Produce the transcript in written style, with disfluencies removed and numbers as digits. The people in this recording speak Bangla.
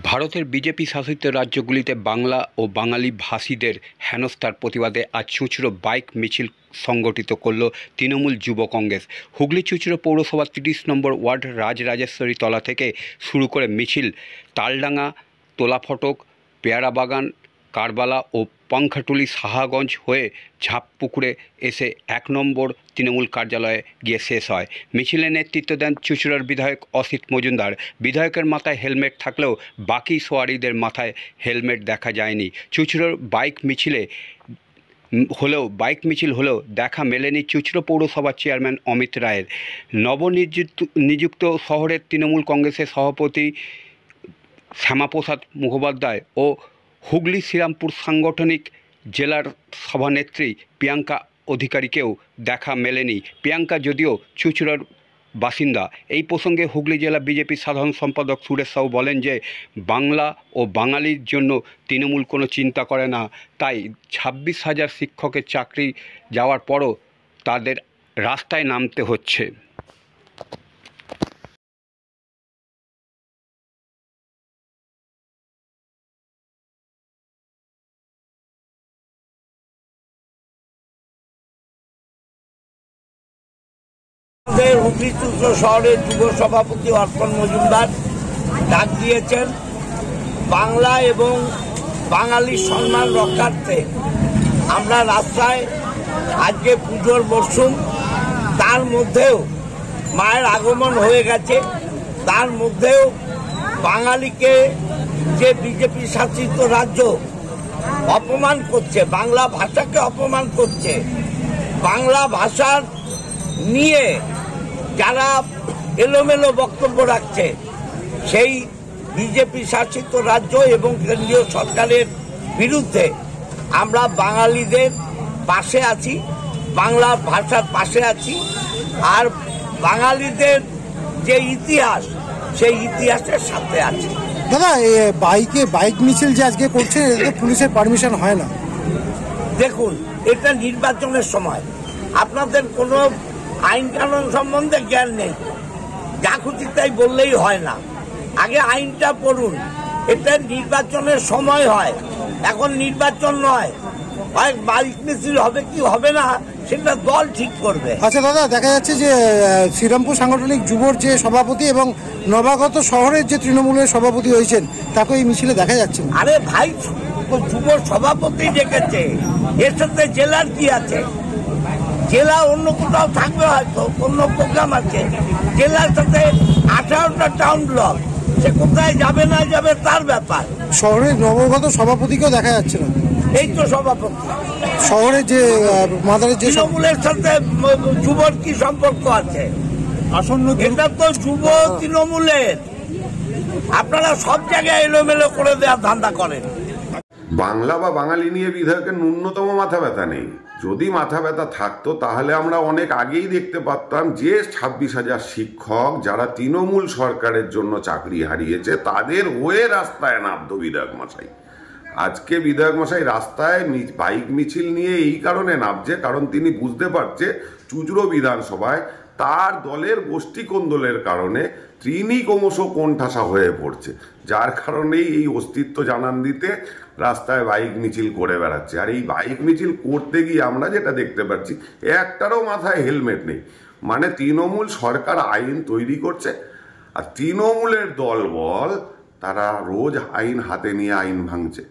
ভারতের বিজেপি শাসিত রাজ্যগুলিতে বাংলা ও বাঙালি ভাষীদের হেনস্থার প্রতিবাদে আজ চুঁচুড়ো বাইক মিছিল সংগঠিত করল তৃণমূল যুব কংগ্রেস। হুগলি চুঁচুড়ো পৌরসভার 30 নম্বর ওয়ার্ড রাজরাজেশ্বরী তলা থেকে শুরু করে মিছিল তালডাঙ্গা, তোলাফটক, পেয়ারাবাগান, কারবালা ও পাংখাটুলি সাহাগঞ্জ হয়ে ঝাঁপপুকুরে এসে 1 নম্বর তৃণমূল কার্যালয়ে গিয়ে শেষ হয়। মিছিলে নেতৃত্ব দেন চুঁচুড়ার বিধায়ক অসিত মজুমদার। বিধায়কের মাথায় হেলমেট থাকলেও বাকি সওয়ারিদের মাথায় হেলমেট দেখা যায়নি। চুঁচুড়োর বাইক মিছিল হলেও দেখা মেলেনি চুঁচুড়ো পৌরসভার চেয়ারম্যান অমিত রায়ের। নিযুক্ত শহরের তৃণমূল কংগ্রেসের সভাপতি শ্যামাপ্রসাদ মুখোপাধ্যায় ও হুগলি শ্রীরামপুর সাংগঠনিক জেলার সভানেত্রী প্রিয়াঙ্কা অধিকারীকেও দেখা মেলেনি। প্রিয়াঙ্কা যদিও চুঁচুড়ার বাসিন্দা। এই প্রসঙ্গে হুগলি জেলা বিজেপির সাধারণ সম্পাদক সুরেশ সাহু বলেন যে বাংলা ও বাঙালির জন্য তৃণমূল কোনো চিন্তা করে না, তাই 26,000 শিক্ষকের চাকরি যাওয়ার পরও তাদের রাস্তায় নামতে হচ্ছে। হুগলি চুঁচুড়ো শহরের যুব সভাপতি অর্পণ মজুমদার ডাক দিয়েছেন বাংলা এবং বাঙালির সম্মান রক্ষার্থে আমরা রাস্তায় আজকে পুজোর মরশুম, তার মধ্যেও মায়ের আগমন হয়ে গেছে, তার মধ্যেও বাঙালিকে যে বিজেপি শাসিত রাজ্য অপমান করছে, বাংলা ভাষাকে অপমান করছে, বাংলা ভাষার নিয়ে যারা এলোমেলো বক্তব্য রাখছে, সেই বিজেপি শাসিত রাজ্য এবং কেন্দ্রীয় সরকারের বিরুদ্ধে আমরা বাঙালিদের পাশে আছি, বাংলা ভাষার পাশে আছি। আর বাঙালিদের যে ইতিহাস, সেই ইতিহাসের সাথে আছে। দাদা, বাইক মিছিল যে আজকে করছে, এতে পুলিশের পারমিশন হয় না। দেখুন, এটা নির্বাচনের সময়, আপনাদের কোনো আইন কানুন সম্বন্ধে জ্ঞান নেই, যা খুশি তাই বললেই হয় না। আগে আইনটা পড়ুন। এটা নির্বাচনের সময় হয়, এখন নির্বাচন নয়। বাইক মিছিল হবে কি হবে না সেটা দল ঠিক করবে। আচ্ছা দাদা, দেখা যাচ্ছে যে শ্রীরামপুর সাংগঠনিক যুবর যে সভাপতি এবং নবাগত শহরের যে তৃণমূলের সভাপতি হয়েছেন, তাকে এই মিছিলে দেখা যাচ্ছে। আরে ভাই, যুব সভাপতি ডেকেছে, এর সাথে জেলার কি আছে? জেলা অন্য কোথাও থাকবে, হয়তো অন্য প্রোগ্রাম আছে। জেলার সাথে 18টা টাউন ব্লক, সে কোথায় যাবে না যাবে তার ব্যাপার। শহরের নবগত সভাপতিকেও দেখা যাচ্ছে না। এই তো সভাপতি। শহরের যে মাদারের যে তৃণমূলের সাথে যুবর কি সম্পর্ক আছে? আসন্ন এটা তো যুব তৃণমূলের। আপনারা সব জায়গায় এলোমেলো করে দেওয়ার ধান্দা করেন। বাংলা বা বাঙালি নিয়ে বিধায়কের ন্যূনতম মাথা ব্যথা নেই। যদি মাথা ব্যথা থাকতো তাহলে আমরা অনেক আগেই দেখতে পারতাম যে 26,000 শিক্ষক যারা তৃণমূল সরকারের জন্য চাকরি হারিয়েছে, তাদের হয়ে রাস্তায় নামতো বিধায়ক মশাই। আজকে বিধায়ক মশাই রাস্তায় বাইক মিছিল নিয়ে এই কারণে নামছে, কারণ তিনি বুঝতে পারছে চুঁচুড়ো বিধানসভায় তার দলের গোষ্ঠী কোন্দলের কারণে তিনি ক্রমশ কোণঠাসা হয়ে পড়ছে, যার কারণেই এই অস্তিত্ব জানান দিতে রাস্তায় বাইক মিছিল করে বেড়াচ্ছে। আর এই বাইক মিছিল করতে গিয়ে আমরা যেটা দেখতে পাচ্ছি, একটারও মাথায় হেলমেট নেই। মানে তৃণমূল সরকার আইন তৈরি করছে, আর তৃণমূলের দলবল তারা রোজ আইন হাতে নিয়ে আইন ভাঙছে।